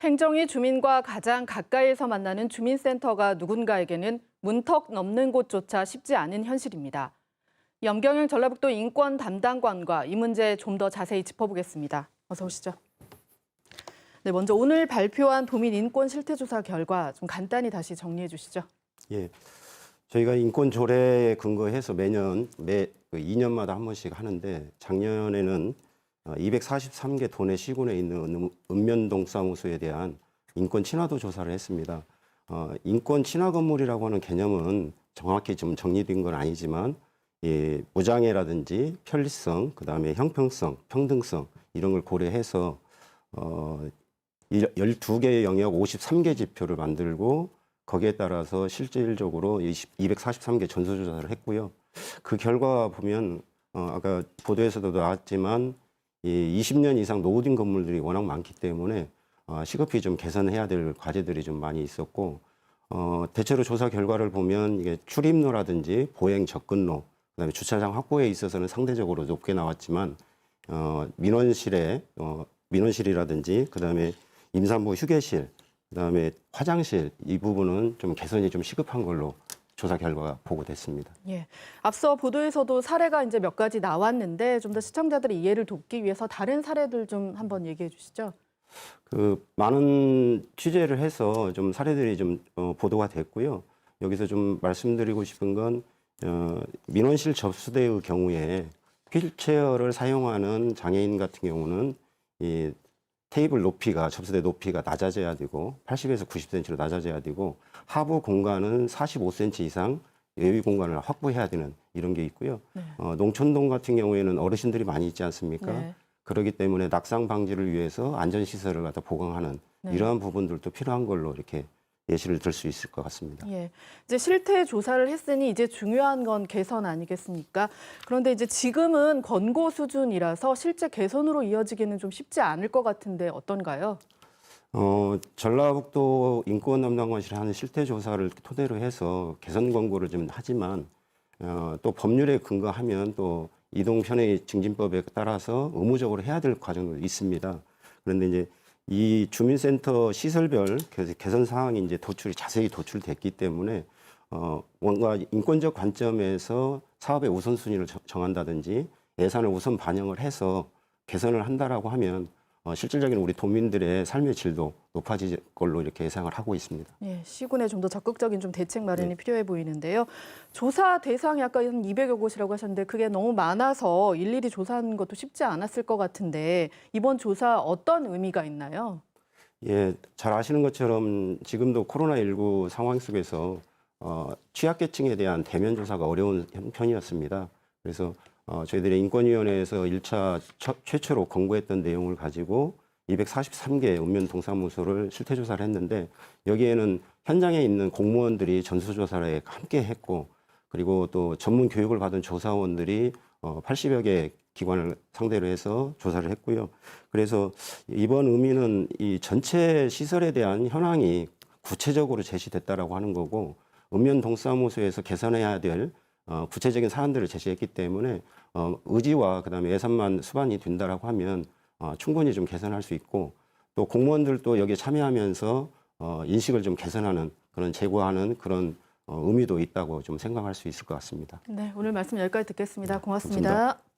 행정이 주민과 가장 가까이에서 만나는 주민센터가 누군가에게는 문턱 넘는 곳조차 쉽지 않은 현실입니다. 염경영 전라북도 인권 담당관과 이 문제 좀 더 자세히 짚어보겠습니다. 어서 오시죠. 네, 먼저 오늘 발표한 도민 인권 실태조사 결과 좀 간단히 다시 정리해 주시죠. 예, 저희가 인권 조례에 근거해서 매년 2년마다 한 번씩 하는데 작년에는 243개 도내 시군에 있는 읍면동 사무소에 대한 인권 친화도 조사를 했습니다. 인권 친화 건물이라고 하는 개념은 정확히 좀 정리된 건 아니지만 무장애라든지 편리성, 그다음에 형평성, 평등성 이런 걸 고려해서 12개의 영역 53개 지표를 만들고 거기에 따라서 실질적으로 243개 전수조사를 했고요. 그 결과 보면 아까 보도에서도 나왔지만 20년 이상 노후된 건물들이 워낙 많기 때문에 시급히 좀 개선해야 될 과제들이 좀 많이 있었고 대체로 조사 결과를 보면 이게 출입로라든지 보행 접근로, 그다음에 주차장 확보에 있어서는 상대적으로 높게 나왔지만 민원실이라든지 그다음에 임산부 휴게실, 그다음에 화장실 이 부분은 좀 개선이 좀 시급한 걸로 조사 결과가 보고됐습니다. 예, 앞서 보도에서도 사례가 이제 몇 가지 나왔는데 좀 더 시청자들의 이해를 돕기 위해서 다른 사례들 좀 한번 얘기해 주시죠. 많은 취재를 해서 좀 사례들이 좀 보도가 됐고요. 여기서 좀 말씀드리고 싶은 건 민원실 접수대의 경우에 휠체어를 사용하는 장애인 같은 경우는 이 테이블 높이가 접수대 높이가 낮아져야 되고 80에서 90cm로 낮아져야 되고 하부 공간은 45cm 이상 여유 공간을 확보해야 되는 이런 게 있고요. 네. 농촌동 같은 경우에는 어르신들이 많이 있지 않습니까? 네. 그렇기 때문에 낙상 방지를 위해서 안전시설을 갖다 보강하는 네. 이러한 부분들도 필요한 걸로 이렇게 예시를 들 수 있을 것 같습니다. 예, 이제 실태 조사를 했으니 이제 중요한 건 개선 아니겠습니까? 그런데 이제 지금은 권고 수준이라서 실제 개선으로 이어지기는 좀 쉽지 않을 것 같은데 어떤가요? 전라북도 인권 담당관실이 하는 실태 조사를 토대로 해서 개선 권고를 좀 하지만 또 법률에 근거하면 또 이동 편의 증진법에 따라서 의무적으로 해야 될 과정도 있습니다. 그런데 이제 이 주민센터 시설별 개선 사항이 이제 자세히 도출됐기 때문에 뭔가 인권적 관점에서 사업의 우선순위를 정한다든지 예산을 우선 반영을 해서 개선을 한다라고 하면 실질적인 우리 도민들의 삶의 질도 높아질 걸로 이렇게 예상을 하고 있습니다. 예, 시군에 좀 더 적극적인 좀 대책 마련이 네. 필요해 보이는데요. 조사 대상이 아까 한 200여 곳이라고 하셨는데 그게 너무 많아서 일일이 조사하는 것도 쉽지 않았을 것 같은데 이번 조사 어떤 의미가 있나요? 예, 잘 아시는 것처럼 지금도 코로나19 상황 속에서 취약계층에 대한 대면 조사가 어려운 편이었습니다. 그래서 저희들이 인권위원회에서 1차 최초로 권고했던 내용을 가지고 243개 읍면 동사무소를 실태조사를 했는데 여기에는 현장에 있는 공무원들이 전수조사를 함께 했고 그리고 또 전문 교육을 받은 조사원들이 80여 개 기관을 상대로 해서 조사를 했고요. 그래서 이번 의미는 이 전체 시설에 대한 현황이 구체적으로 제시됐다라고 하는 거고 읍면 동사무소에서 개선해야 될 구체적인 사안들을 제시했기 때문에 의지와 그다음에 예산만 수반이 된다라고 하면 충분히 좀 개선할 수 있고 또 공무원들도 여기에 참여하면서 인식을 좀 개선하는 그런 제고하는 그런 의미도 있다고 좀 생각할 수 있을 것 같습니다. 네, 오늘 말씀 여기까지 듣겠습니다. 고맙습니다. 감사합니다.